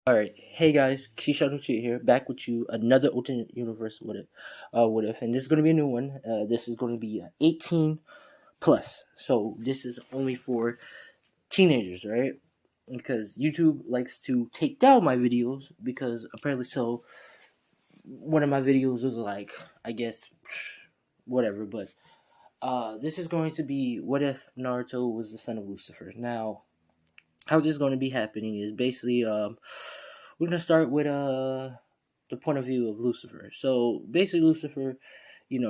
Alright, hey guys, Kishan Uchiha here, back with you, another alternate universe what if, and this is going to be a new one. This is going to be 18 plus, so this is only for teenagers, right? Because YouTube likes to take down my videos, because apparently so, one of my videos was like, I guess, whatever, but this is going to be, what if Naruto was the son of Lucifer? Now, how this is going to be happening is basically we're going to start with the point of view of Lucifer. So basically Lucifer,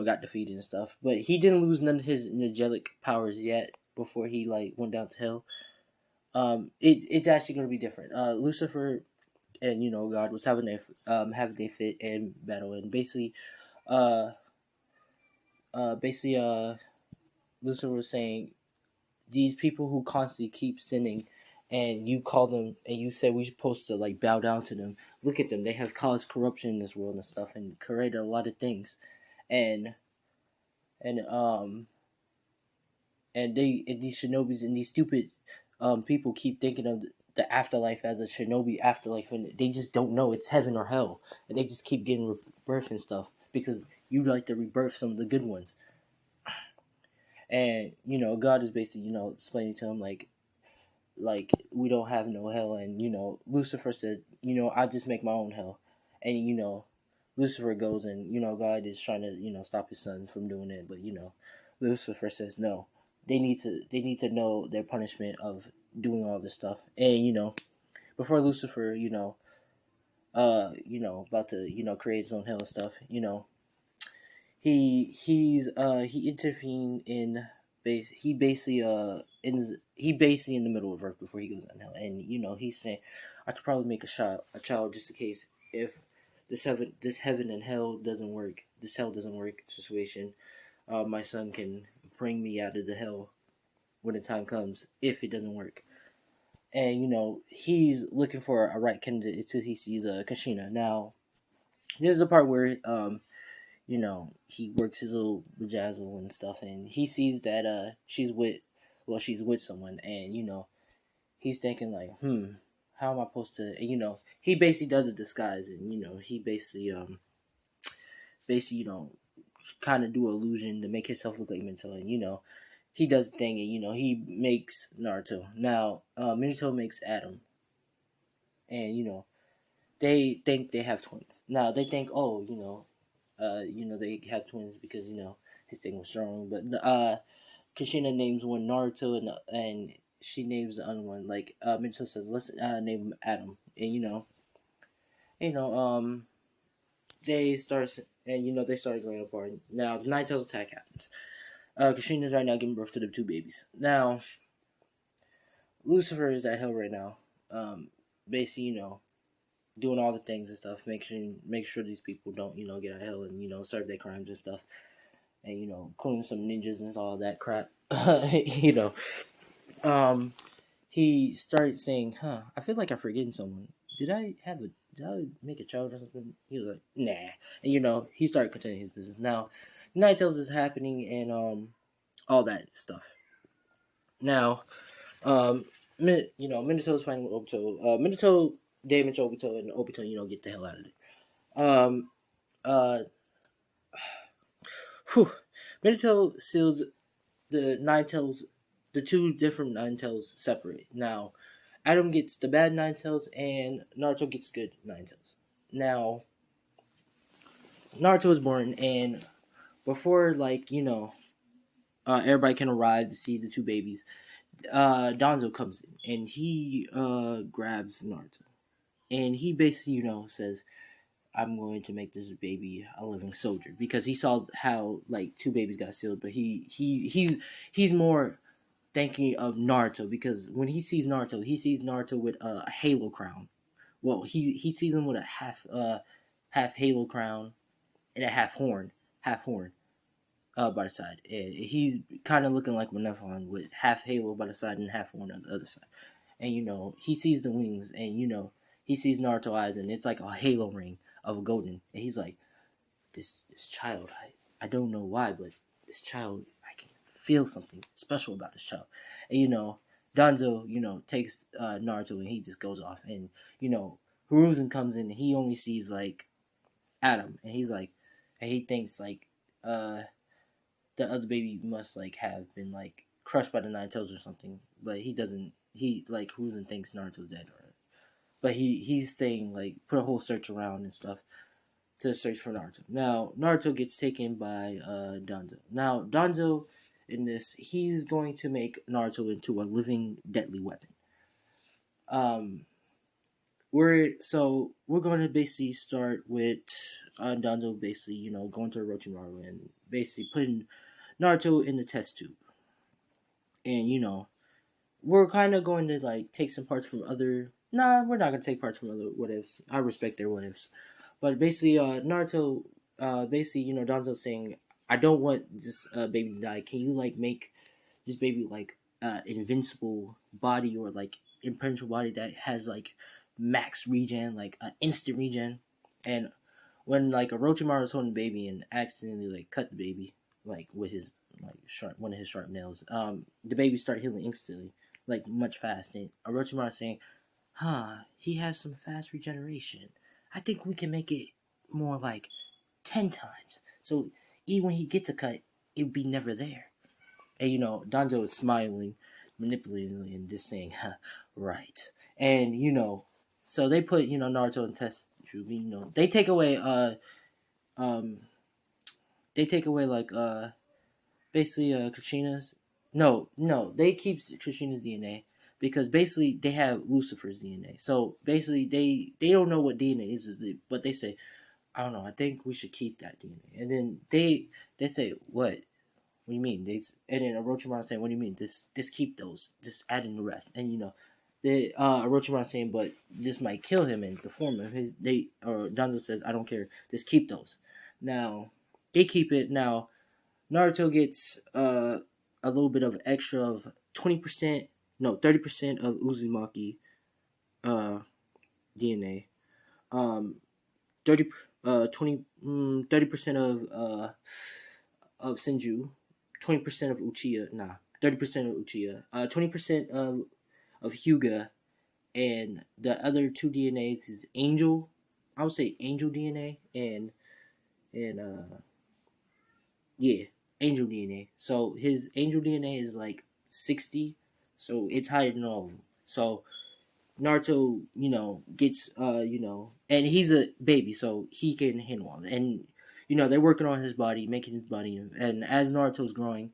got defeated and stuff, but he didn't lose none of his angelic powers yet before he like went down to hell. It's actually going to be different. Lucifer and God was having their fit and battle, and uh basically Lucifer was saying, these people who constantly keep sinning, and you call them and you say we're supposed to like bow down to them. Look at them; they have caused corruption in this world and stuff, and created a lot of things, and and um and these shinobis and these stupid people keep thinking of the afterlife as a shinobi afterlife, and they just don't know it's heaven or hell, and they just keep getting rebirth and stuff because you like to rebirth some of the good ones. And God is basically explaining to him like we don't have no hell, and Lucifer said, I just make my own hell. And Lucifer goes, and God is trying to stop his son from doing it, but Lucifer says no, they need to know their punishment of doing all this stuff. And before Lucifer about to create his own hell and stuff, he intervened in base. He basically in the middle of Earth before he goes downhill, and he's saying, I should probably make a child just in case if this heaven and hell doesn't work, this hell doesn't work situation. My son can bring me out of the hell when the time comes if it doesn't work. And he's looking for a right candidate until he sees Kashina. Now this is the part where he works his little bejazzle and stuff, and he sees that she's with someone, and he's thinking like, how am I supposed to? And, he basically does a disguise, and he basically kind of do an illusion to make himself look like Minato, and he does the thing, and he makes Naruto. Now Minato makes Adam, and they think they have twins. Now they think, oh, they have twins because his thing was strong. But Kushina names one Naruto, and she names the other one like Minato says, let's name him Adam. And you know they start and they started going apart. Now the Nine Tails attack happens. Kushina's right now giving birth to the two babies. Now Lucifer is at hell right now. Basically, doing all the things and stuff, make sure these people don't get out of hell, and serve their crimes and stuff, and clone some ninjas and all that crap. you know, um, he started saying, I feel like I'm forgetting someone. Did I make a child or something? He was like, nah, and he started continuing his business. Now, Night Tales is happening, and all that stuff. Now, Minato's fighting with Obito. Minato damage Obito, and Obito, get the hell out of it. Um, uh, whew. Minato seals the Nine Tails, the two different Nine Tails separate. Now, Adam gets the bad Nine Tails, and Naruto gets good Nine Tails. Now, Naruto was born, and before, everybody can arrive to see the two babies, Danzo comes in, and he grabs Naruto. And he basically, says, I'm going to make this baby a living soldier, because he saw how like two babies got sealed, but he's more thinking of Naruto, because when he sees Naruto with a halo crown. Well, he sees him with a half halo crown and a half horn by the side. And he's kind of looking like Monefon with half halo by the side and half horn on the other side. And he sees the wings, and he sees Naruto eyes, and it's like a halo ring of a golden. And he's like, this child, I don't know why, but this child, I can feel something special about this child. And Danzo takes Naruto, and he just goes off. And Hiruzen comes in and he only sees like Adam, and he's like, and he thinks like the other baby must like have been like crushed by the Nine Tails or something, but he doesn't. He like Hiruzen thinks Naruto's dead, but he's saying like put a whole search around and stuff to search for Naruto. Now Naruto gets taken by Danzo. Now Danzo in this, he's going to make Naruto into a living deadly weapon. We're going to basically start with Danzo basically going to Orochimaru and basically putting Naruto in the test tube, and we're kind of going to like take some parts from other. Nah, we're not gonna take parts from other what ifs. I respect their what ifs, but basically, Naruto, basically, Danzo's saying, "I don't want this baby to die. Can you like make this baby like invincible body or like impenetrable body that has like max regen, like instant regen?" And when like Orochimaru was holding the baby and accidentally like cut the baby like with his like one of his sharp nails, the baby started healing instantly, like much fast. And Orochimaru saying, he has some fast regeneration. I think we can make it more like 10 times. So even when he gets a cut, it would be never there. And Danzo is smiling, manipulating, and just saying, right. And so they put Naruto in test tube. They take away like basically Kushina's. No, they keep Kushina's DNA because basically they have Lucifer's DNA. So basically they don't know what DNA is, but they say, I don't know, I think we should keep that DNA. And then they say, what? What do you mean? And then Orochimaru saying, what do you mean? Just keep those. Just add in the rest. And Orochimaru saying, but this might kill him and deform him. Danzo says, I don't care. Just keep those. Now they keep it. Now Naruto gets a little bit of extra of 20%, no 30% of Uzumaki DNA, 30% of Senju, 20% of Uchiha, 30% of Uchiha, 20% of Hyuga, and the other two DNAs is Angel. I would say Angel DNA and yeah, Angel DNA. So his Angel DNA is like 60, so it's higher than all of them. So Naruto, gets and he's a baby, so he can handle all that. And they're working on his body, making his body, and as Naruto's growing,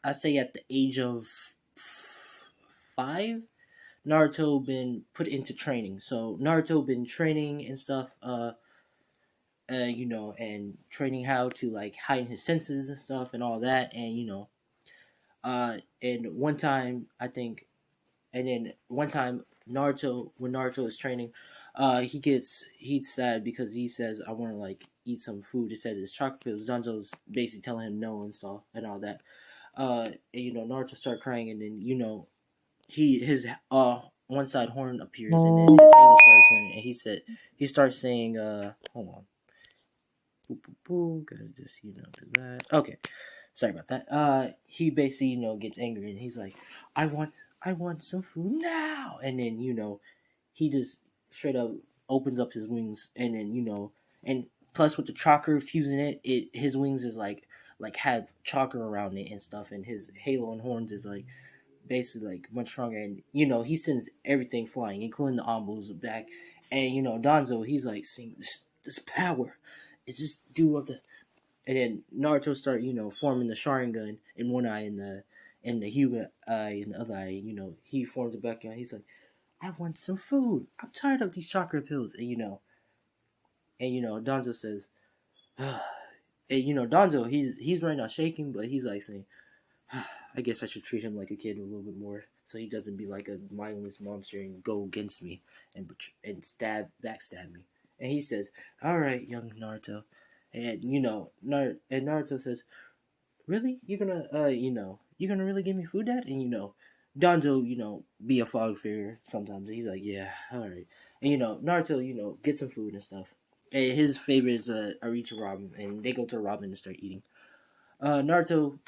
I say at the age of 5, Naruto been put into training. So Naruto been training and stuff, and training how to like heighten his senses and stuff and all that, and and one time Naruto, when Naruto is training, he's sad because he says, I want to like eat some food. It says it's chocolate pills. Danzo's basically telling him no and stuff and all that. And, Naruto started crying, and then his one side horn appears, and then his halo started appearing, and he starts saying, hold on, gotta just do that. Okay, sorry about that. He basically gets angry, and he's like, I want some food now. And then he just straight up opens up his wings, and then and plus with the chakra fusing his wings is like have chakra around it and stuff, and his halo and horns is like basically like much stronger, and he sends everything flying, including the Ambos back. And Danzo, he's like seeing this power is just do what the. And then Naruto start forming the Sharingan in one eye, and the Hyuga eye in the other eye. He forms the back eye. He's like, I want some food. I'm tired of these chakra pills. And Danzo says, and Danzo, he's right now shaking, but he's like saying, I guess I should treat him like a kid a little bit more, so he doesn't be like a mindless monster and go against me and backstab me. And he says, all right, young Naruto. And Naruto says, really? You're gonna really give me food, Dad? And Danzo, be a father figure sometimes. He's like, yeah, all right. And Naruto, get some food and stuff. And his favorite is Aricha ramen, and they go to ramen and start eating. Naruto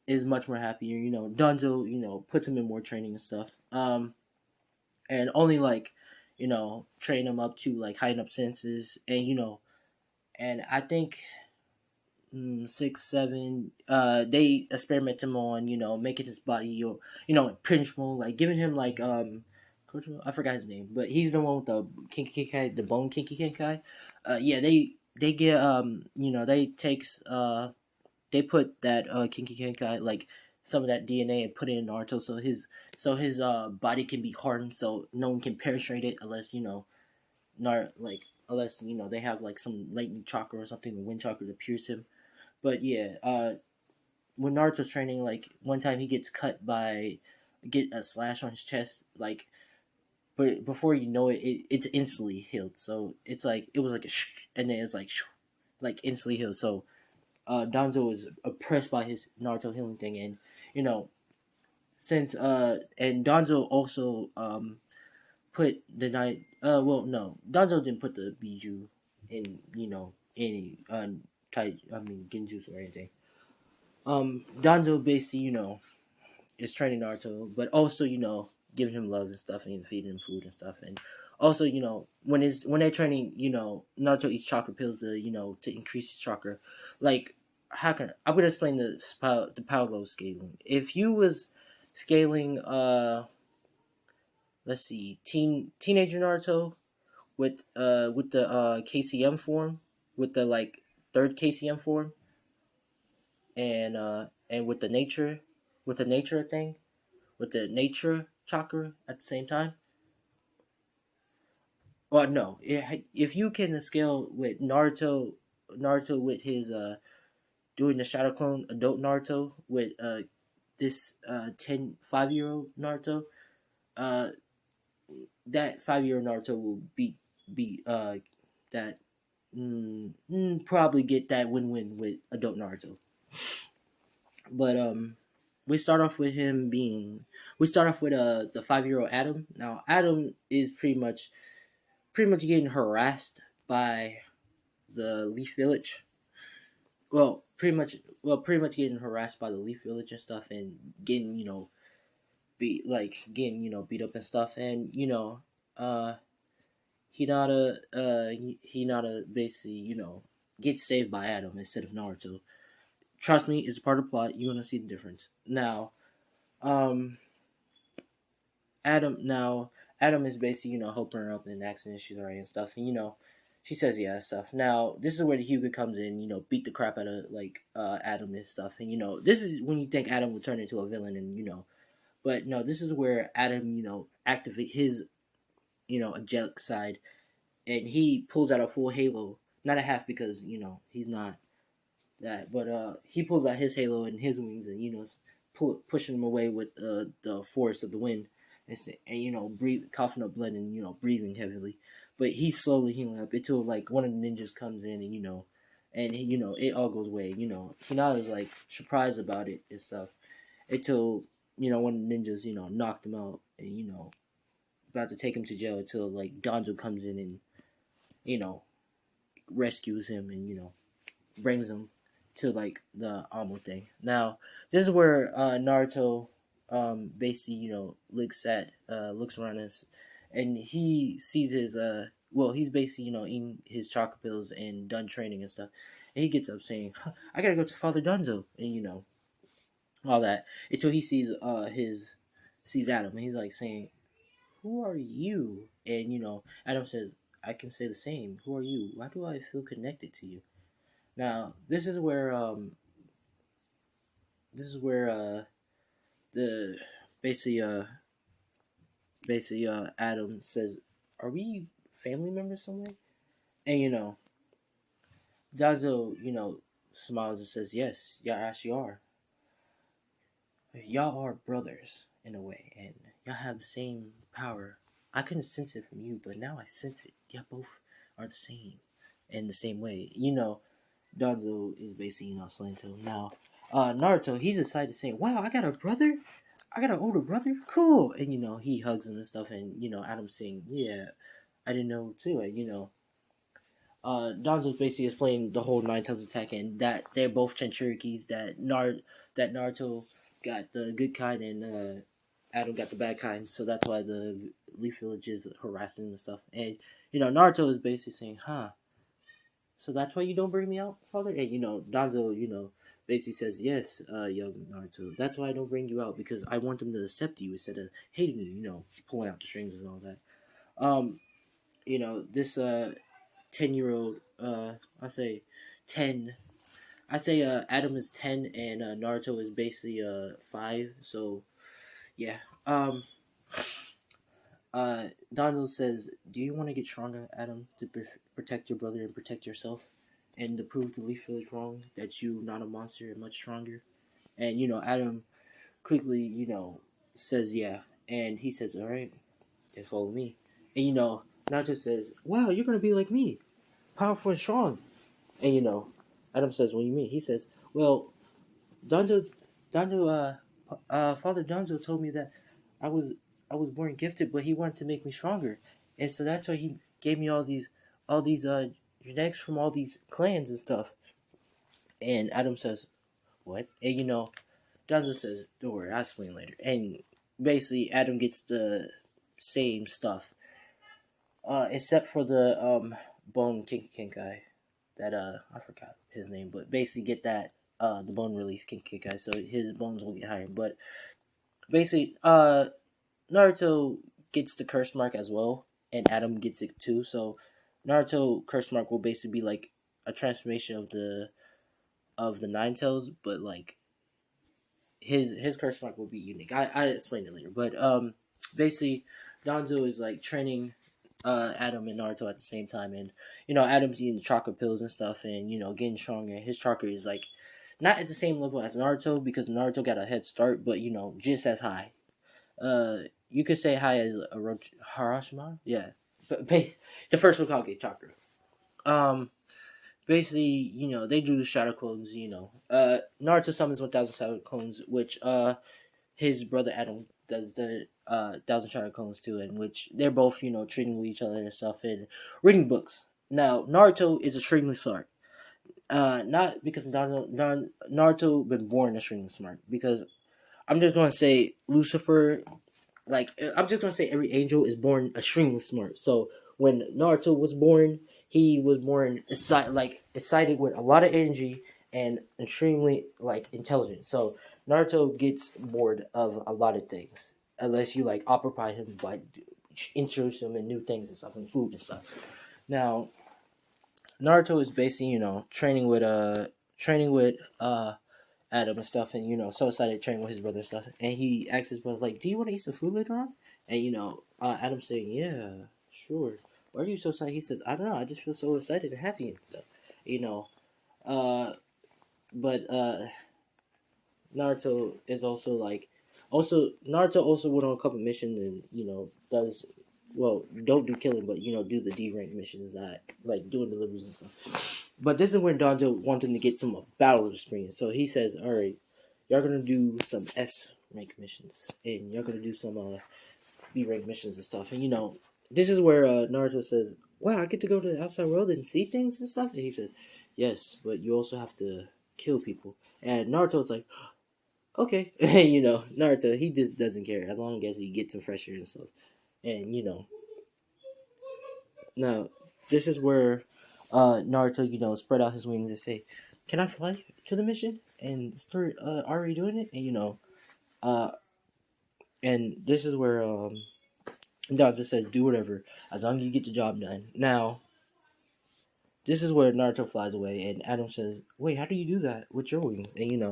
is much more happier. Danzo, puts him in more training and stuff. And only like train him up to like heighten up senses, and I think 6, 7. They experiment him on making his body punishable, like giving him like I forgot his name, but he's the one with the kinky kenkai, the bone kinky kenkai. Yeah, they get they put that kinky kenkai, like some of that DNA, and put it in Naruto, so his body can be hardened, so no one can penetrate it unless unless they have like some lightning chakra or something, the wind chakra to pierce him. But yeah, when Naruto's training, like one time he gets cut get a slash on his chest, like, but before you know it's instantly healed. So it's like it was like and then it's like instantly healed. So Danzo was oppressed by his Naruto healing thing, and since and Danzo also put the night well, no, Danzo didn't put the Biju in any Genjutsu or anything. Danzo basically is training Naruto, but also giving him love and stuff, and feeding him food and stuff, and also when they're training, Naruto eats chakra pills to increase his chakra. Like, I'm gonna explain the parallel scaling. If you was scaling let's see, teenager Naruto with the KCM form, with the like third KCM form, and with the nature thing, with the nature chakra at the same time. Well, no, if you can scale with Naruto with his doing the shadow clone adult Naruto with this 5-year-old Naruto, that 5-year-old Naruto will be that probably get that win-win with adult Naruto. But we start off with the 5-year-old Adam. Now Adam is pretty much getting harassed by the Leaf Village. Pretty much getting harassed by the Leaf Village and stuff, and getting beat up and stuff, and Hinata basically gets saved by Adam instead of Naruto. Trust me, it's part of the plot. You're gonna see the difference. Now, Adam is basically helping her up in an accident she's already and stuff, and she says yeah and stuff. Now this is where the Hyuga comes in, beat the crap out of Adam and stuff, and this is when you think Adam will turn into a villain, and but no, this is where Adam activate his angelic side, and he pulls out a full halo, not a half, because he's not that, but he pulls out his halo and his wings, and pushing him away with the force of the wind, and coughing up blood, and breathing heavily. But he's slowly healing up until like one of the ninjas comes in, and it all goes away. Hinata's like surprised about it and stuff until one of the ninjas knocked him out, and about to take him to jail, until like Danzo comes in and rescues him, and brings him to like the Amo thing. Now this is where Naruto basically looks around us, and he sees his he's basically eating his chakra pills and done training and stuff, and he gets up saying, I gotta go to Father Danzo, and all that, until he sees Adam, and he's like saying, who are you? And Adam says, I can say the same. Who are you? Why do I feel connected to you? Now this is where the basically Adam says, are we family members somewhere? And Danzo smiles and says, yes, y'all actually are. Y'all are brothers in a way, and y'all have the same power. I couldn't sense it from you, but now I sense it. Y'all both are the same in the same way. Danzo is basically Slanto. Now Naruto, he's excited, saying, wow, I got a brother? I got an older brother? Cool. And he hugs him and stuff, and Adam's saying, yeah, I didn't know too. And Danzo basically is playing the whole Nine Tails attack, and that they're both Chinchurikis, that Naruto got the good kind, and Adam got the bad kind. So that's why the Leaf Village is harassing him and stuff. And Naruto is basically saying, "Huh? So that's why you don't bring me out, father?" And Danzo, basically says, "Yes, young Naruto. That's why I don't bring you out, because I want them to accept you instead of hating you. Pulling out the strings and all that." This 10-year-old, I say 10. I say Adam is 10 and Naruto is basically 5. So yeah. Donald says, "Do you want to get stronger, Adam, to protect your brother and protect yourself, and to prove the Leaf Village wrong that you not a monster and much stronger?" And Adam quickly says yeah, and he says, "All right, then follow me." And Naruto says, "Wow, you're gonna be like me, powerful and strong." And Adam says, "What do you mean?" He says, "Well, Donzo, Father Donzo told me that I was born gifted, but he wanted to make me stronger, and so that's why he gave me all these genetics from all these clans and stuff." And Adam says, "What?" And Donzo says, "Don't worry, I'll explain later." And basically, Adam gets the same stuff, except for the bone Kinkai that I forgot his name, but basically get that the bone release Kinkai, so his bones will get higher. But basically, Naruto gets the curse mark as well, and Adam gets it too. So Naruto curse mark will basically be like a transformation of the Nine Tails, but like his curse mark will be unique. I explain it later, but basically Danzo is like training Adam and Naruto at the same time, and Adam's eating the chocolate pills and stuff, and getting stronger. His chakra is like not at the same level as Naruto, because Naruto got a head start, but just as high. You could say high as a Harashima, yeah, but the first Hokage chakra. Basically, they do the shadow clones. Naruto summons 1,000 shadow clones, which his brother Adam does the 1,000 shadow clones too, in which they're both trading with each other and stuff and reading books. Now Naruto is extremely smart. Not because Naruto been born extremely smart, because I'm just gonna say Lucifer. Like, I'm just gonna say every angel is born extremely smart. So when Naruto was born, he was born excited with a lot of energy and extremely intelligent. So Naruto gets bored of a lot of things unless you occupy him by introduce him in new things and stuff and food and stuff. Now Naruto is basically training with Adam and stuff, and so excited training with his brother and stuff. And he asks his brother, like, "Do you want to eat some food later on?" And Adam's saying, "Yeah, sure. Why are you so excited?" He says, "I don't know. I just feel so excited and happy and stuff." But Naruto is also Naruto also went on a couple missions and does. Well, don't do killing, but do the D rank missions, that doing deliveries and stuff. But this is when Danzo wants him to get some battle experience. So he says, "All right, y'all gonna do some S rank missions, and y'all gonna do some B rank missions and stuff." And this is where Naruto says, "Wow, I get to go to the outside world and see things and stuff." And he says, "Yes, but you also have to kill people." And Naruto's like, "Okay." And Naruto, he just doesn't care as long as he gets some fresh air and stuff. And now this is where Naruto, spread out his wings and say, "Can I fly to the mission?" And start already doing it. And and this is where Naruto says, "Do whatever, as long as you get the job done." Now, this is where Naruto flies away, and Adam says, "Wait, how do you do that with your wings?" And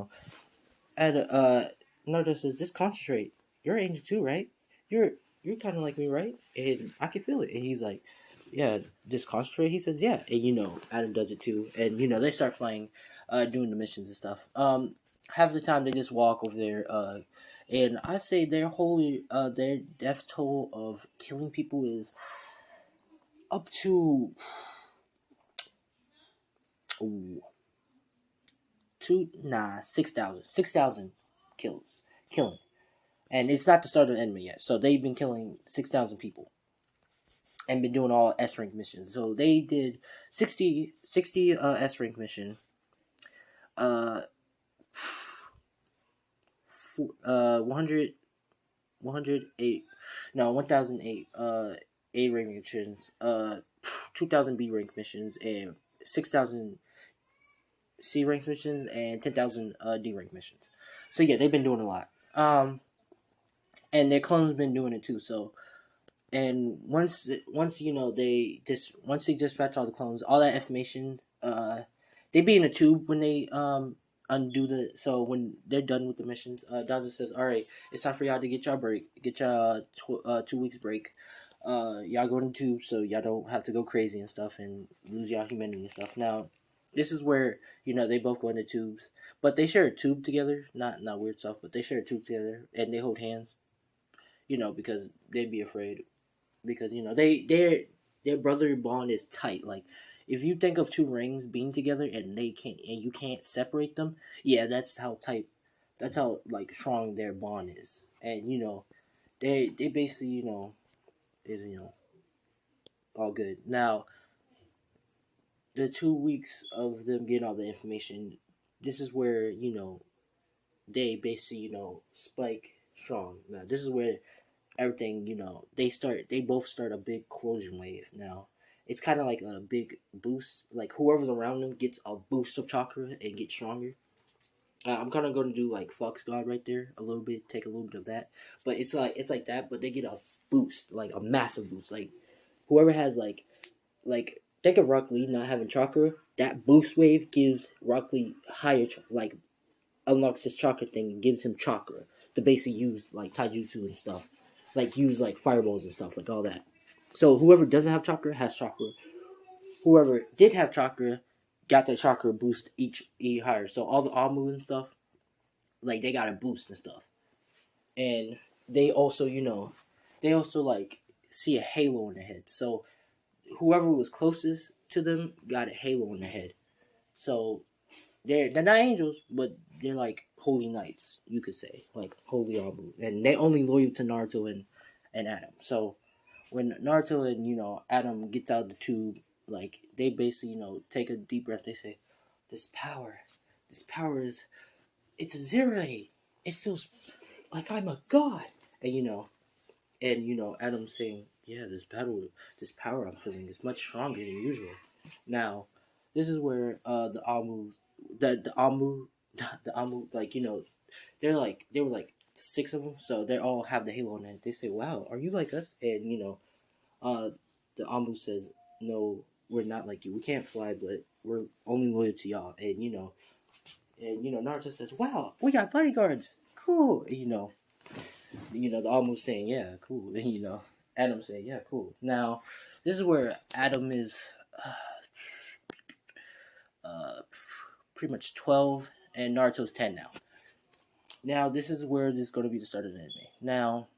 Naruto says, "Just concentrate. You're an angel too, right? You're kind of like me, right? And I can feel it." And he's like, "Yeah, just concentrate." He says, "Yeah." And Adam does it too. And they start flying, doing the missions and stuff. Half the time they just walk over there. And I say their death toll of killing people is up to 6,000. 6,000 killing. And it's not the start of the enemy yet. So they've been killing 6,000 people. And been doing all S rank missions. So they did 60 S rank mission. 100 108, no, 1008 A rank missions, 2000 B rank missions, and 6000 C rank missions, and 10,000 D rank missions. So yeah, they've been doing a lot. And their clones been doing it too. So, and once you know once they dispatch all the clones, all that information, they be in a tube when they undo the. So when they're done with the missions, Donza says, "All right, it's time for y'all to get y'all break, get y'all 2 weeks break. Y'all go in the tube so y'all don't have to go crazy and stuff and lose y'all humanity and stuff." Now, this is where they both go into tubes, but they share a tube together. Not weird stuff, but they share a tube together and they hold hands. Because they'd be afraid because their brotherly bond is tight. Like if you think of two rings being together and you can't separate them, yeah, that's how tight, that's how like strong their bond is. And they basically is all good. Now the 2 weeks of them getting all the information, this is where they basically spike strong. Now this is where everything, they both start a big closure wave. Now it's kind of like a big boost, like whoever's around them gets a boost of chakra and gets stronger. I'm kind of going to do like Fox God right there a little bit, take a little bit of that, but it's like that, but they get a boost, like a massive boost. Like whoever has like think of Rock Lee not having chakra, that boost wave gives Rock Lee higher like unlocks his chakra thing and gives him chakra to basically use like taijutsu and stuff, like use like fireballs and stuff, like all that. So whoever doesn't have chakra has chakra. Whoever did have chakra got their chakra boost each higher. So all the Amu and stuff, like they got a boost and stuff. And they also, they also like see a halo in their head. So whoever was closest to them got a halo in their head. So they're not angels, but they're like holy knights, you could say, like holy Abu, and they only loyal to Naruto and Adam. So when Naruto and Adam gets out of the tube, like they basically take a deep breath. They say, this power is it's a zero. It feels like I'm a god, and Adam saying, yeah, this power I'm feeling is much stronger than usual. Now, this is where the Amu, the Amu, the Amu, like they were like 6 of them, so they all have the halo on it. They say, "Wow, are you like us?" And the Amu says, "No, we're not like you. We can't fly, but we're only loyal to y'all." And Naruto says, "Wow, we got bodyguards. Cool." And, the Amu saying, "Yeah, cool." And Adam saying, "Yeah, cool." Now, this is where Adam is uh, pretty much 12, and Naruto's 10 now. Now, this is where this is going to be the start of the anime. Now,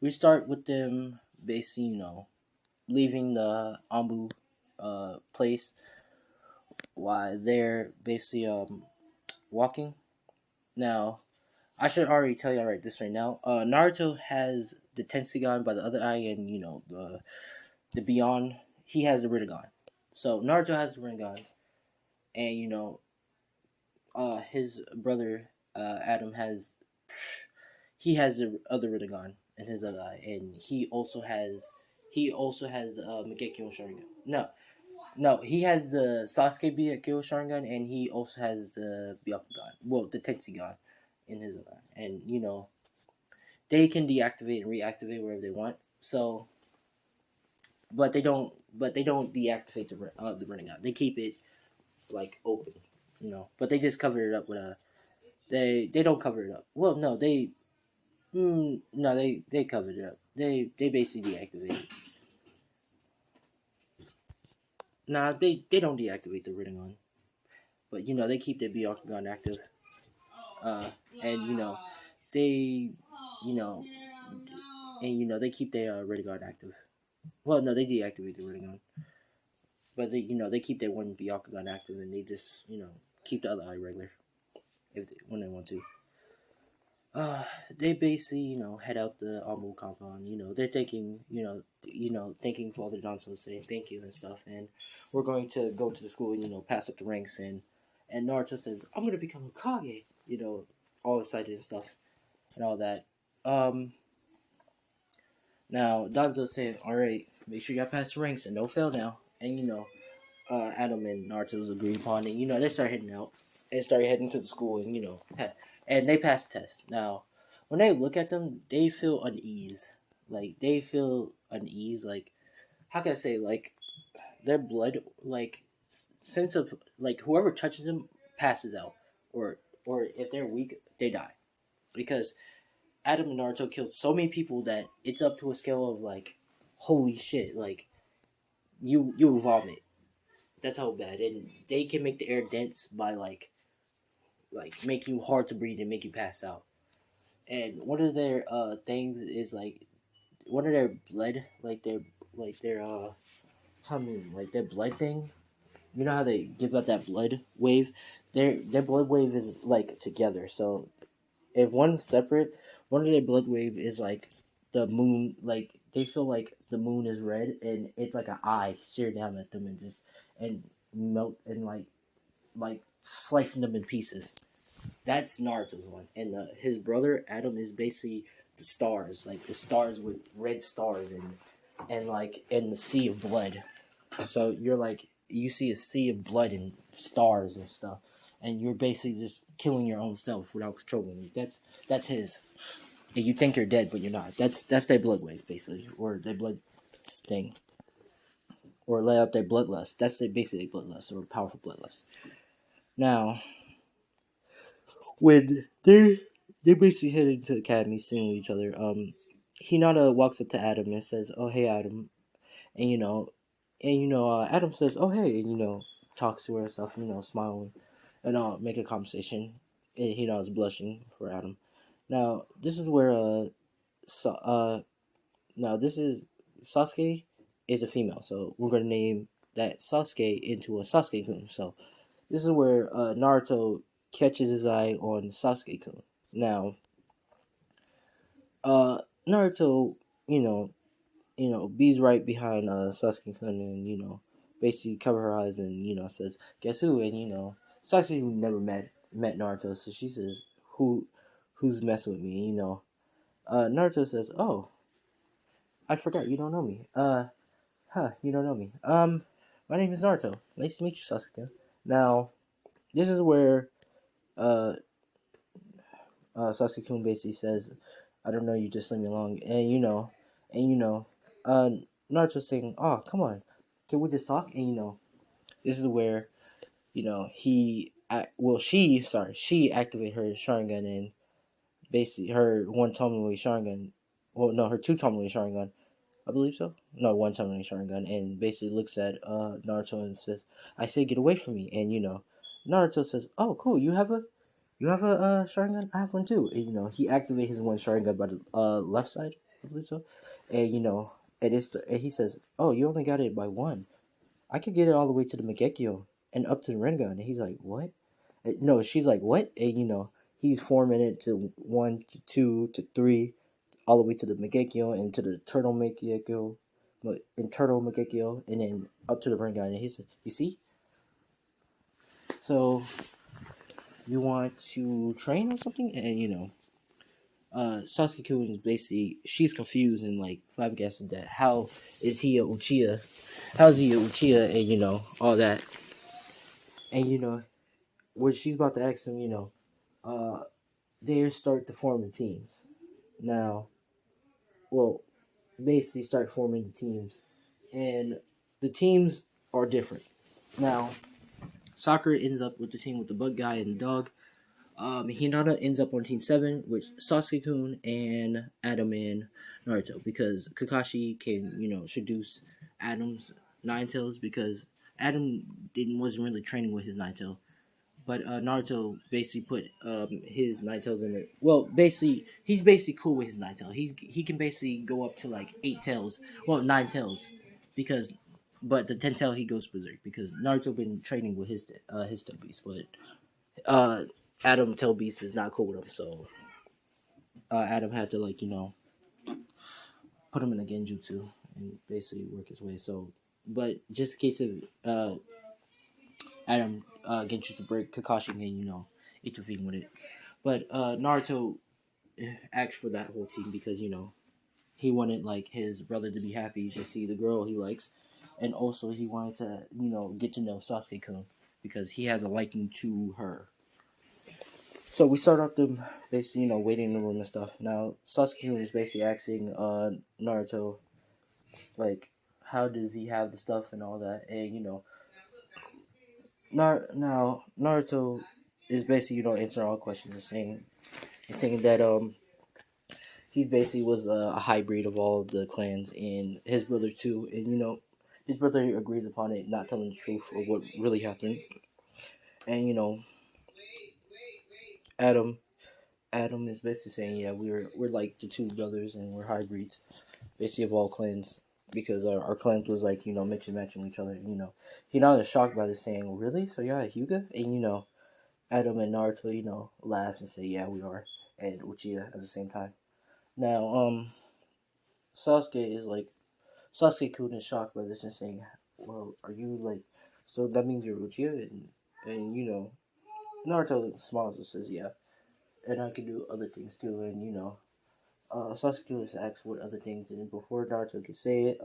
we start with them basically, leaving the Ambu place while they're basically walking. Now, I should already tell you this right now. Naruto has the Tensigan by the other eye, and the Beyond. He has the Rinnegan. So Naruto has the Rinnegan, and his brother Adam has the other Rinnegan in his other eye, and he also has Mangekyo Sharingan. No, he has the Sasuke Mangekyo Sharingan, and he also has the Byakugan. Well, the Tensigan in his other eye, and they can deactivate and reactivate wherever they want. So, but they don't deactivate the Rinnegan. They keep it like open, But they just cover it up with a. They don't cover it up. Well, no, they covered it up. They basically deactivate it. Nah, they don't deactivate the Rinnegan, but they keep their Byakugan active. And they they keep their Rinnegan active. Well, no, they deactivate the Rinnegan, but they keep their one Byakugan active, and they just keep the other eye regular when they want to. They basically head out the Amu compound. They're thinking thanking Father Johnson, saying thank you and stuff, and we're going to go to the school and pass up the ranks, and Naruto says, I'm gonna become a Kage, all excited and stuff and all that. Now Danzo said, "All right, make sure y'all pass the ranks and don't fail now." And Adam and Naruto's agreed upon it. They start heading out and start heading to the school, and and they pass the test. Now, when they look at them, they feel unease. Like they feel unease. Like how can I say? Like their blood, like sense of like whoever touches them passes out, or if they're weak, they die because Adam and Naruto killed so many people that it's up to a scale of like, holy shit, like you vomit. That's how bad, and they can make the air dense by like make you hard to breathe and make you pass out. And one of their things is like one of their blood, like their how many like their blood thing. You know how they give out that blood wave? Their blood wave is like together. So if one's separate, one of their blood wave is like the moon. Like they feel like the moon is red and it's like an eye staring down at them and melt and like slicing them in pieces. That's Naruto's one, and his brother Adam is basically the stars, like the stars with red stars and like in the sea of blood. So you're like you see a sea of blood and stars and stuff, and you're basically just killing your own self without controlling it. That's his. And you think you're dead, but you're not. That's their blood wave basically, or their blood thing, or let out their bloodlust. That's their basically bloodlust or powerful bloodlust. Now, when they're basically heading to the academy, seeing each other, Hinata walks up to Adam and says, "Oh hey Adam," and Adam says, "Oh hey," and talks to herself, smiling, and make a conversation. And Hinata's blushing for Adam. Now this is where so, now this is Sasuke is a female, so we're gonna name that Sasuke into a Sasuke-kun. So this is where Naruto catches his eye on Sasuke-kun. Now, Naruto, bees right behind Sasuke-kun and, basically cover her eyes and, says, guess who? And, Sasuke never met Naruto, so she says, who's messing with me? Naruto says, oh, I forgot, you don't know me. You don't know me. My name is Naruto. Nice to meet you, Sasuke. Now, this is where Sasuke-kun basically says, "I don't know, you just leave me alone." Uh, Naruto's saying, "Oh, come on, can we just talk?" And this is where she activated her Sharingan and basically her one Tomoe Sharingan. Well, no, her two Tomoe Sharingan. I believe so. No, one Tomoe Sharingan, and basically looks at Naruto and says, "I say, get away from me." And Naruto says, "Oh, cool. You have a Sharingan? I have one too." And, he activates his one Sharingan by the left side, I believe so. And and he says, "Oh, you only got it by one. I could get it all the way to the Mangekyo and up to the Rinnegan." And he's like, "What?" And, no, she's like, "What?" And he's forming it to 1 to 2 to 3, all the way to the Mangekyo and to the Turtle Mangekyo, Turtle Mangekyo, and then up to the Rinnegan. And he says, "You see? So you want to train or something?" And Sasuke-kun is basically she's confused and like flabbergasted that how is he a Uchiha? How's he a Uchiha? And all that. And what she's about to ask him, they start to form the teams. Now, well, basically start forming the teams, and the teams are different. Now, Sakura ends up with the team with the bug guy and the dog. Hinata ends up on Team 7 with Sasuke-kun and Adam and Naruto because Kakashi can, seduce Adam's Nine Tails because Adam wasn't really training with his Nine Tail. But Naruto basically put his Nine Tails in it. Well, basically, he's basically cool with his Nine Tail. He can basically go up to like 8 tails. Well, 9 tails. But the 10 tail he goes berserk because Naruto been training with his tail beast. But Adam Tail Beast is not cool with him, so Adam had to put him in a genjutsu and basically work his way. So, but just in case of Adam genjutsu break, Kakashi can intervene with it. But Naruto asked for that whole team because he wanted like his brother to be happy to see the girl he likes, and also he wanted to get to know Sasuke-kun because he has a liking to her. So we start off them basically waiting in the room and stuff. Now Sasuke-kun is basically asking Naruto like how does he have the stuff and all that, and now Naruto is basically answering all questions and saying that he basically was a hybrid of all of the clans, and his brother too, and his brother agrees upon it, not telling the truth of what really happened, and Adam Adam is basically saying, yeah, we're like the two brothers and we're hybrids, basically of all clans, because our clans was like mix and matching each other. He not as shocked by this, saying, really? So yeah, Hyuga, and Adam and Naruto laughs and say, yeah, we are, and Uchiha at the same time. Now Sasuke is like Sasuke-kun is shocked by this and saying, well, are you like, so that means you're Uchiha? And Naruto smiles and says, yeah, and I can do other things too. And Sasuke was asked what other things, and before Naruto could say it,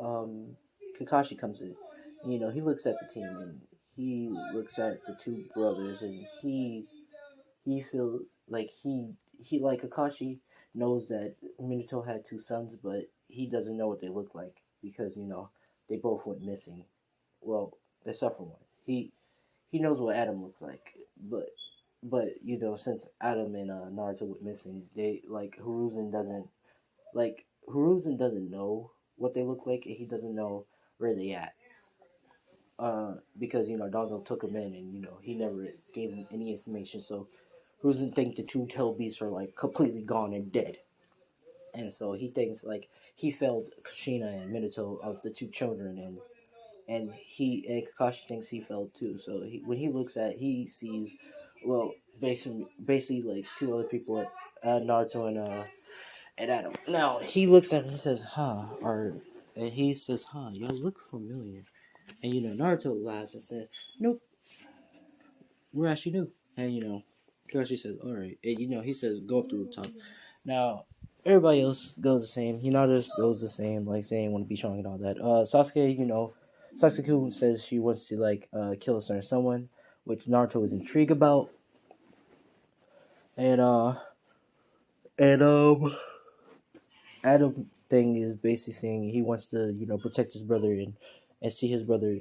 Kakashi comes in. He looks at the team, and he looks at the two brothers, and he feels like he like Kakashi knows that Minato had two sons, but he doesn't know what they look like because they both went missing. Well, except for one. He knows what Adam looks like, but since Adam and Naruto went missing, they like Hiruzen doesn't know what they look like, and he doesn't know where they at. Because Donzo took him in, and he never gave him any information. So Hiruzen thinks the two tail beasts are like completely gone and dead, and so he thinks like he failed Kushina and Minato of the two children, and Kakashi thinks he failed too. So when he looks at, he sees, well, basically like two other people, Naruto and Adam. Now he looks at him and he says, and he says, y'all look familiar. And Naruto laughs and says, nope, we're actually new. And Kakashi says, all right. And he says, go up the rooftop. Now everybody else goes the same. Hinata goes the same, like saying want to be strong and all that. Sasuke, Sasuke says she wants to like kill a certain someone, which Naruto is intrigued about. And Adam thing is basically saying he wants to protect his brother and see his brother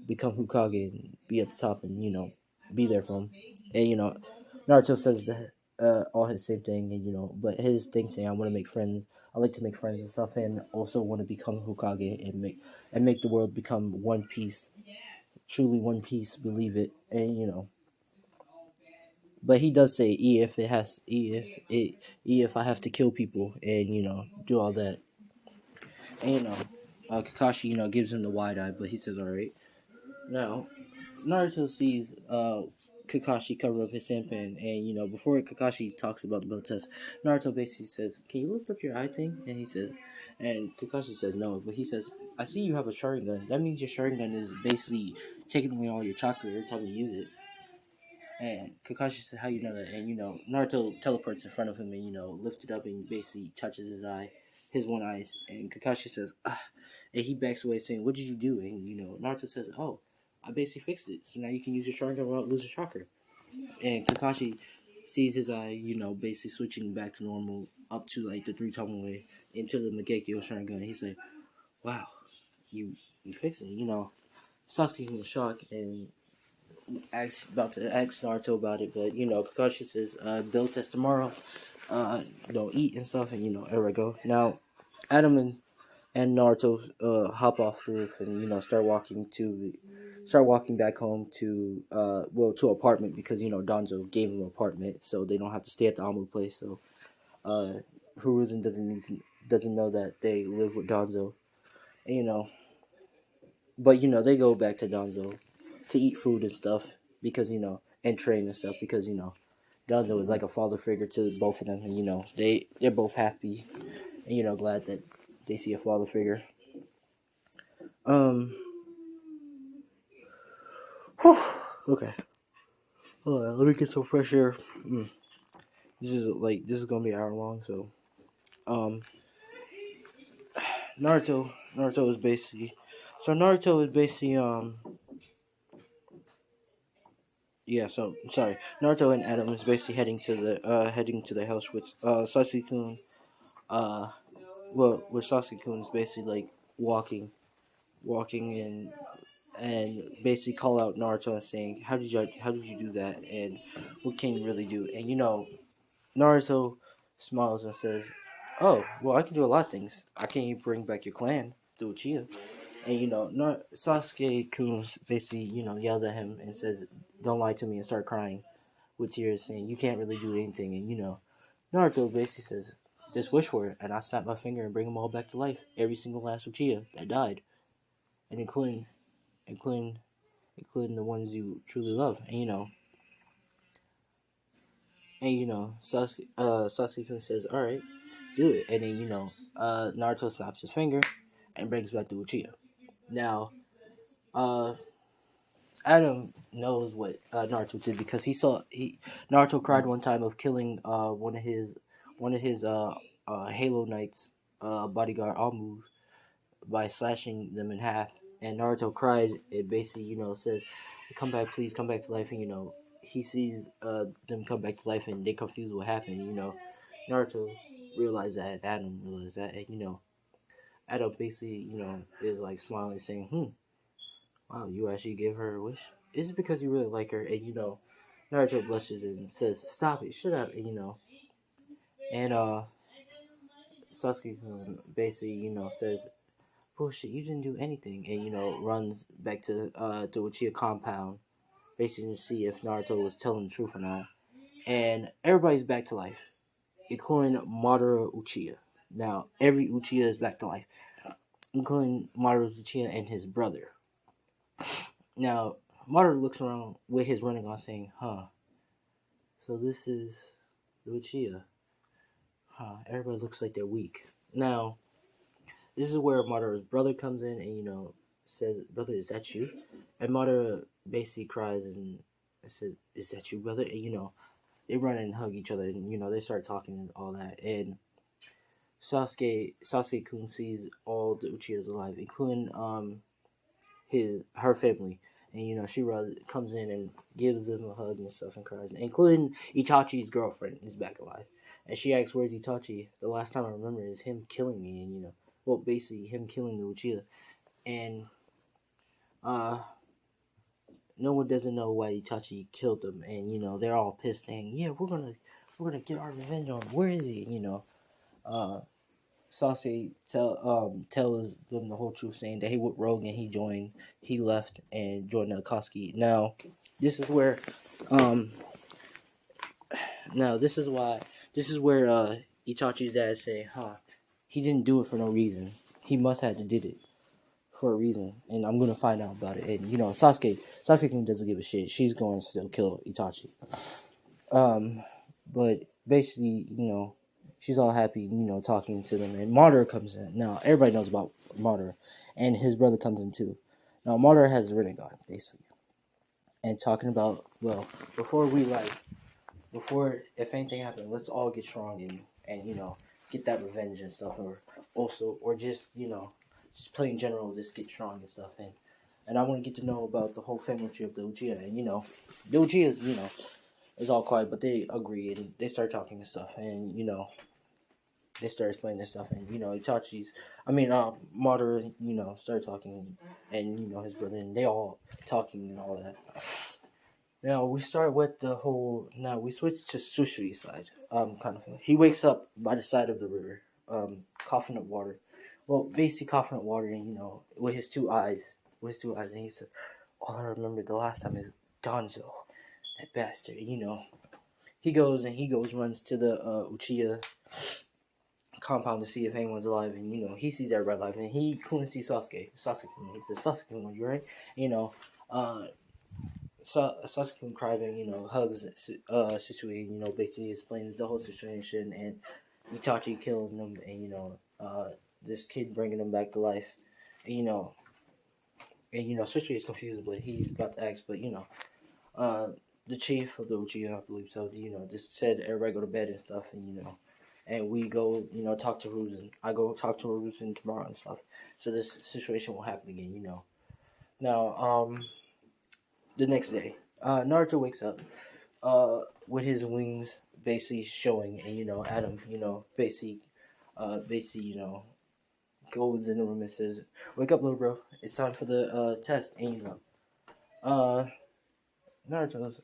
become Hokage and be at the top and be there for him. And Naruto says that all his same thing, and but his thing saying I want to make friends. I like to make friends and stuff, and also want to become Hokage and make the world become one piece, truly one piece. Believe it, and but he does say if I have to kill people and do all that, and Kakashi gives him the wide eye, but he says all right. Now Naruto sees Kakashi cover up his sampan, and before Kakashi talks about the belt test, Naruto basically says, "Can you lift up your eye thing?" And he says, and Kakashi says no, but he says, "I see you have a Sharingan. That means your Sharingan is basically taking away all your chakra every time you use it." And Kakashi says, "How you know that?" And Naruto teleports in front of him and lifts it up and basically touches his eye, his one eye, and Kakashi says, "Ah," and he backs away saying, "What did you do?" And Naruto says, "Oh, I basically fixed it, so now you can use your Sharingan without losing chakra." And Kakashi sees his eye, basically switching back to normal up to like the 3-time way into the Mangekyo Sharingan. He's like, "Wow, you fixed it." Sasuke was shocked and about to ask Naruto about it, but Kakashi says, "Build test tomorrow. Don't eat and stuff." And there we go. Now, Adam and Naruto hop off the roof and start walking back home to to apartment because Donzo gave him an apartment so they don't have to stay at the Amu place. So Hiruzen doesn't know that they live with Donzo, and, but they go back to Donzo to eat food and stuff because and train and stuff because Donzo is like a father figure to both of them, and they're both happy and glad that they see a father figure. Okay. Hold on, let me get some fresh air. this is gonna be an hour long. So um, Naruto is basically yeah. So sorry, Naruto and Adam is basically heading to the house with Sasuke-kun. Uh, where Sasuke-kun is basically like walking and basically call out Naruto and saying, how did you do that, and what can you really do? And Naruto smiles and says, "Oh, well, I can do a lot of things. I can bring back your clan, the Uchiha." And Sasuke Kun basically yells at him and says, "Don't lie to me," and start crying with tears, saying, "You can't really do anything." And Naruto basically says, "Just wish for it, and I'll snap my finger and bring them all back to life. Every single last Uchiha that died, and including including the ones you truly love." Sasuke says, "All right, do it." And then Naruto snaps his finger and brings back the Uchiha. Now, uh, Adam knows what Naruto did because Naruto cried one time of killing one of his Halo Knights bodyguard Amu by slashing them in half. And Naruto cried. It basically says, "Come back, please, come back to life." And he sees them come back to life, and they confused what happened. Naruto realized that, Adam realized that, and Adam basically is like smiling, saying, "Wow, you actually gave her a wish. Is it because you really like her?" And Naruto blushes and says, "Stop it, shut up." And and Sasuke basically says, "Bullshit, you didn't do anything," and runs back to the Uchiha compound, basically to see if Naruto was telling the truth or not. And everybody's back to life, including Madara Uchiha. Now every Uchiha is back to life, including Madara Uchiha and his brother. Now Madara looks around with his running on, saying, "Huh, so this is the Uchiha. Huh, everybody looks like they're weak." Now this is where Madara's brother comes in and says, "Brother, is that you?" And Madara basically cries and says, "Is that you, brother?" And they run and hug each other, and they start talking and all that. And Sasuke-kun sees all the Uchihas alive, including her family. And she comes in and gives them a hug and stuff and cries, including Itachi's girlfriend is back alive. And she asks, "Where's Itachi? The last time I remember is him killing me." And basically him killing the Uchiha. And no one doesn't know why Itachi killed them. And they're all pissed, saying, "Yeah, we're gonna get our revenge on him. Where is he?" Sasuke tells them the whole truth, saying that he went rogue and he left and joined the Akatsuki. Now, this is where Itachi's dad say, he didn't do it for no reason. He must have did it for a reason, and I'm gonna find out about it." And Sasuke doesn't give a shit. She's going to still kill Itachi. But basically, she's all happy, talking to them, and Madara comes in. Now everybody knows about Madara, and his brother comes in too. Now Madara has a Rinnegan, basically, and talking about, well, before if anything happens, let's all get strong and get that revenge and stuff, or just just plain general, just get strong and stuff. And I want to get to know about the whole family tree of the Uchiha. And the Uchihas, is all quiet, but they agree and they start talking and stuff. And they start explaining this stuff. And Madara, start talking, and his brother, and they all talking and all that. Now we start with the whole. Now we switch to Sushi's side. Kind of. He wakes up by the side of the river, coughing up water. Well, basically coughing up water, and with his two eyes, and he said, "All I remember the last time is Gonzo, that bastard." He goes, runs to the Uchiha compound to see if anyone's alive, and he sees everybody alive, and he couldn't see Sasuke. He says, "Sasuke, you right?" Sasuke cries and hugs Shisui, and basically explains the whole situation, and Itachi killing him, and this kid bringing him back to life, and Shisui is confused, but he's about to ask, but the chief of the Uchiha, I believe so, just said everybody go to bed and stuff, and we go, talk to Ruzen. I go talk to Ruzen tomorrow and stuff. So this situation won't happen again. Now, the next day, Naruto wakes up, with his wings basically showing, and Adam, basically, goes in the room and says, "Wake up, little bro. It's time for the test." And uh, Naruto's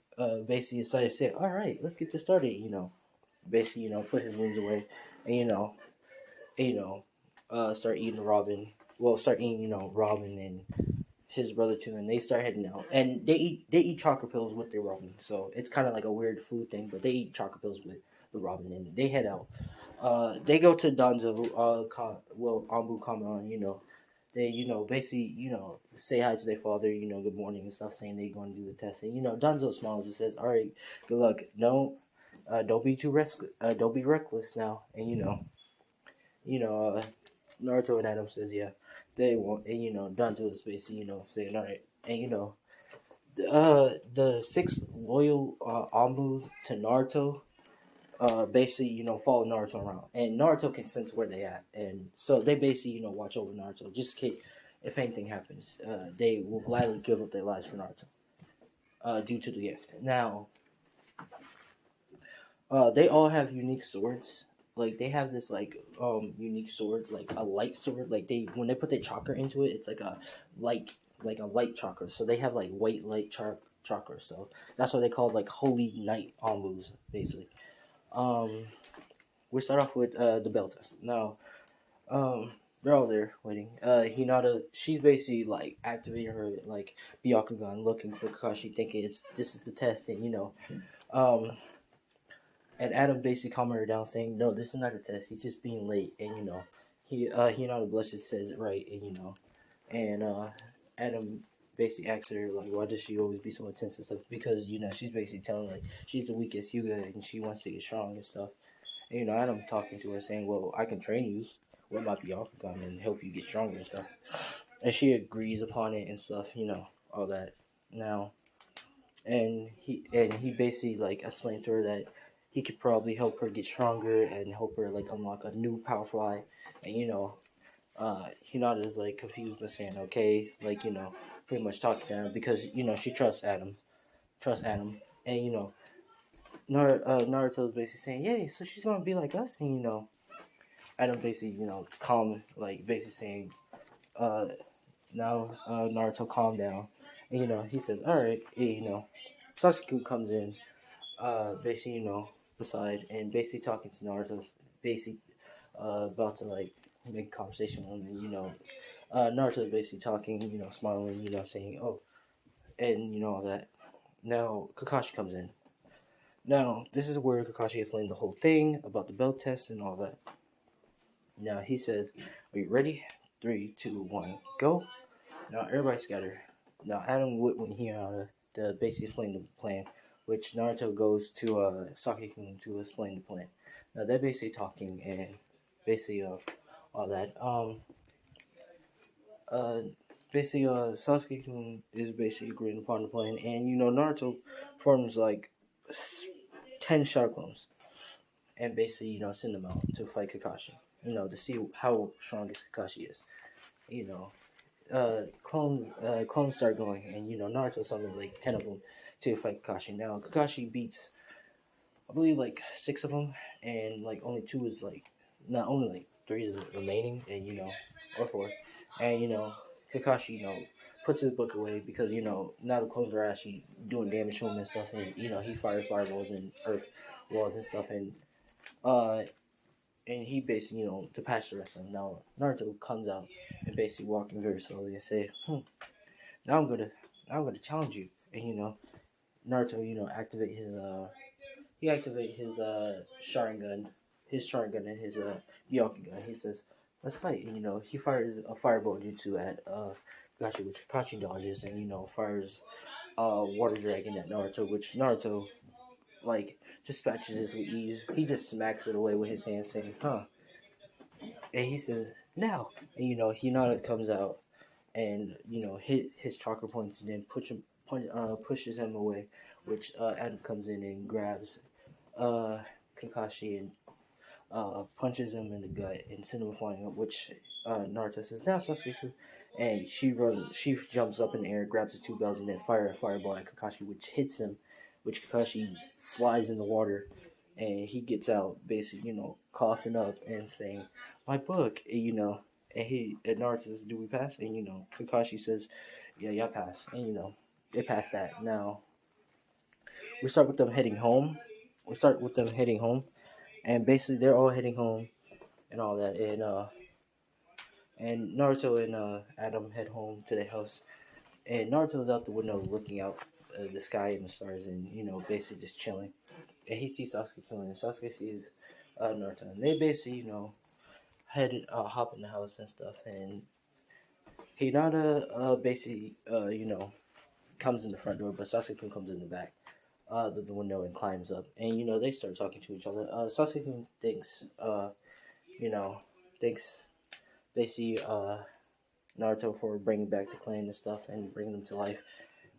basically decided to say, "All right, let's get this started." Basically, put his wings away, and start eating Robin. Well, start eating, Robin and his brother too, and they start heading out. And they eat chocolate pills with their Robin, so it's kind of like a weird food thing. But they eat chocolate pills with the Robin, and they head out. They go to Danzo, Anbu Kamen, they, basically, say hi to their father, good morning and stuff, saying they're going to do the test. And, Danzo smiles and says, "All right, good luck. Don't be too reckless. Don't be reckless now." And, Naruto and Adam says, "Yeah, they won't." And, Danzo is basically, saying, "All right." And, the six loyal Anbus to Naruto, basically, follow Naruto around, and Naruto can sense where they at, and so they basically, watch over Naruto just in case if anything happens. They will gladly give up their lives for Naruto, due to the gift. Now, they all have unique swords. Like they have this unique sword, like a light sword. Like when they put their chakra into it, it's like a light chakra. So they have like white light chakra. So that's why they call it like holy knight Anbus, basically. We start off with the bell test. Now, they're all there waiting. Hinata, she's basically like activating her like Byakugan, looking for Kakashi, thinking this is the test, and and Adam basically calming her down, saying, "No, this is not a test. He's just being late." And Hinata blushes, says it right, and Adam basically asks her like, why does she always be so intense and stuff? Because she's basically telling like she's the weakest Hyuga and she wants to get strong and stuff. And Adam talking to her, saying, "Well, I can train you with my Byakugan and help you get stronger and stuff." And she agrees upon it and stuff, all that. Now, and he basically like explains to her that he could probably help her get stronger and help her like unlock a new powerful eye. And Hinata is like confused but saying okay, like pretty much talking to him because she trusts Adam, and Naruto is basically saying, "Yay, so she's gonna be like us," and Adam basically calm, like basically saying, now Naruto calm down, and he says, "All right," and, Sasuke comes in, basically beside and basically talking to Naruto, basically about to like make a conversation with him, and Naruto is basically talking, smiling, saying, "Oh," and all that. Now Kakashi comes in. Now, this is where Kakashi explained the whole thing about the belt test and all that. Now, he says, "Are you ready? 3, 2, 1, go." Now, everybody scatter. Now, Adam would when he to basically explain the plan, which Naruto goes to Sasuke to explain the plan. Now, they're basically talking and basically all that. Basically, Sasuke is basically agreeing upon the plan, and Naruto forms like 10 shadow clones, and basically send them out to fight Kakashi. To see how strong Kakashi is. Clones start going, and Naruto summons like 10 of them to fight Kakashi. Now Kakashi beats, I believe, like 6 of them, and like only 2 is like not only like 3 is remaining, and or 4, and Kakashi puts his book away because now the clones are actually doing damage to him and stuff, and he fires fireballs and earth walls and stuff, and he basically to patch the rest of them. Now Naruto comes out and basically walking very slowly and say, now I'm gonna challenge you, and Naruto activate his Sharingan, and his Byakugan. He says, "Let's fight." And, he fires a fireball jutsu at Kakashi, which Kakashi dodges, and fires water dragon at Naruto, which Naruto like dispatches it with ease. He just smacks it away with his hand, saying, "Huh." And he says, "Now." And Hinata comes out and hit his chakra points and then pushes him away which Adam comes in and grabs Kakashi and punches him in the gut and sends him flying up, which Naruto says, now Sasuke. And she jumps up in the air, grabs the two bells, and then fires a fireball at Kakashi, which hits him, which Kakashi flies in the water, and he gets out, basically, coughing up and saying, my book, and Naruto says, do we pass? And, Kakashi says, yeah, y'all pass. And, they pass that. Now, we start with them heading home. And basically they're all heading home and all that, and Naruto and Adam head home to the house, and Naruto's out the window looking out the sky and the stars, and basically just chilling, and he sees Sasuke killing, and Sasuke sees Naruto, and they basically hop in the house and stuff, and Hinata basically comes in the front door, but Sasuke comes in the back the window and climbs up, and they start talking to each other. Sasuke thinks thanks basically Naruto for bringing back the clan and stuff and bringing them to life,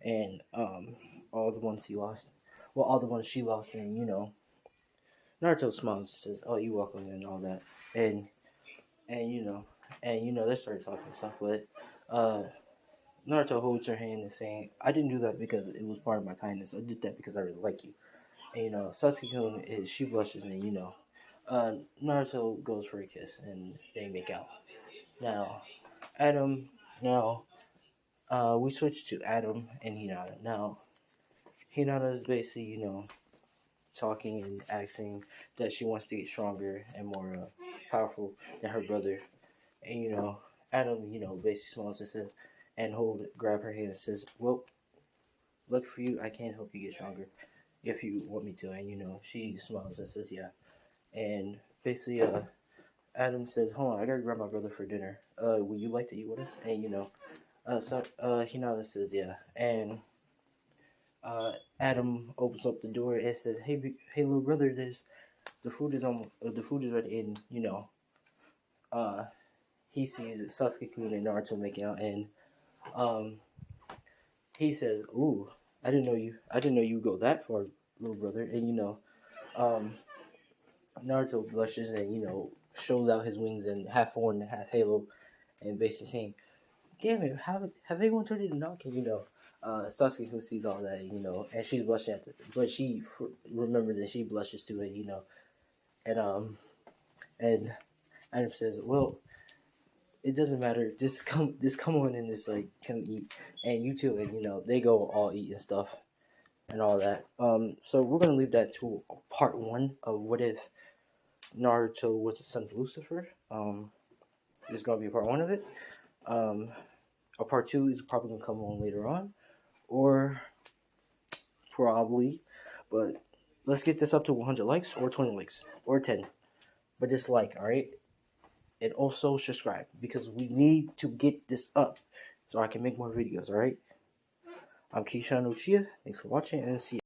and all the ones he lost, all the ones she lost, and Naruto smiles and says, "Oh, you welcome," and all that, and they started talking and stuff, but Naruto holds her hand and saying, "I didn't do that because it was part of my kindness. I did that because I really like you." And Sasuke she blushes, and Naruto goes for a kiss, and they make out. Now, we switch to Adam and Hinata. Now, Hinata is basically, talking and acting that she wants to get stronger and more powerful than her brother. And, Adam, basically smiles and says, and grab her hand and says, well, lucky for you, I can help you get stronger if you want me to. And, she smiles and says, yeah. And basically, Adam says, hold on, I gotta grab my brother for dinner. Would you like to eat with us? And, Hinata says, yeah. And Adam opens up the door and says, hey, little brother, the food is ready. And, he sees Sasuke-kun and Naruto making out, and he says, ooh, I didn't know you go that far, little brother. And, Naruto blushes and, shows out his wings and half horn and half halo, and basically saying, damn it, have anyone turned into Knock? And, Sasuke who sees all that, and she's blushing but she remembers that she blushes too, and, and Adam says, well, it doesn't matter, just come on and just, come eat, and you too, and, they go all eat and stuff, and all that. So we're going to leave that to part 1 of what if Naruto was the son of Lucifer. This is going to be part 1 of it. A part 2 is probably going to come on later on, or probably, but let's get this up to 100 likes, or 20 likes, or 10, but just alright, and also subscribe, because we need to get this up, so I can make more videos, alright? I'm Keishan Uchiha, thanks for watching, and see you.